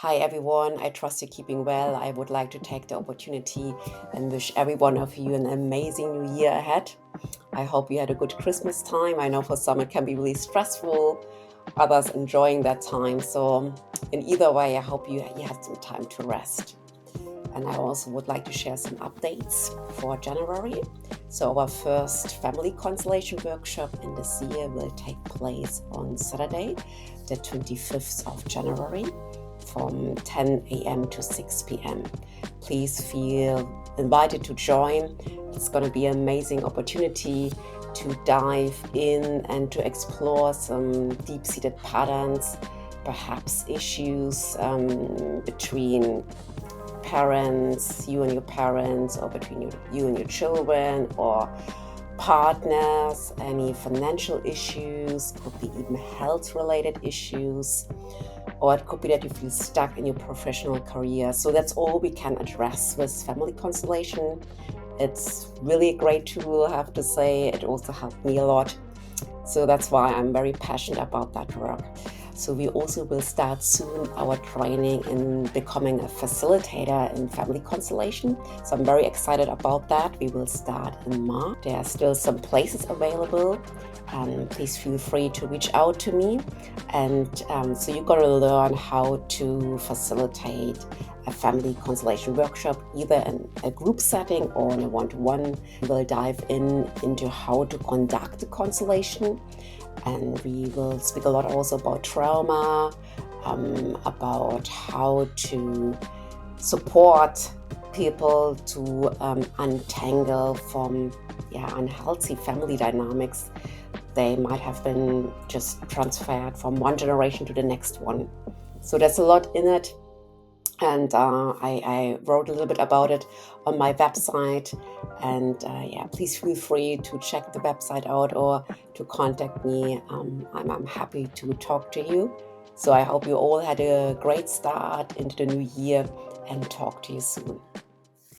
Hi everyone, I trust you're keeping well. I would like to take the opportunity and wish every one of you an amazing new year ahead. I hope you had a good Christmas time. I know for some it can be really stressful, others enjoying that time. So in either way, I hope you had some time to rest. And I also would like to share some updates for January. So our first Family Constellation Workshop in this year will take place on Saturday, the 25th of January from 10 a.m. to 6 p.m. Please feel invited to join. It's going to be an amazing opportunity to dive in and to explore some deep-seated patterns, perhaps issues between parents, you and your parents, or between you and your children, or partners, any financial issues, could be even health-related issues, or it could be that you feel stuck in your professional career. So that's all we can address with Family Constellation. It's really a great tool, I have to say. It also helped me a lot. So that's why I'm very passionate about that work. So we also will start soon our training in becoming a facilitator in Family Constellation. So I'm very excited about that. We will start in March. There are still some places available. Please feel free to reach out to me. And so you're going to learn how to facilitate a family constellation workshop, either in a group setting or in a one-to-one. We'll dive into how to conduct the constellation, and we will speak a lot also about trauma, about how to support people to untangle from unhealthy family dynamics. They might have been just transferred from one generation to the next one. So there's a lot in it. And I wrote a little bit about it on my website. And please feel free to check the website out or to contact me. I'm happy to talk to you. So I hope you all had a great start into the new year, and talk to you soon.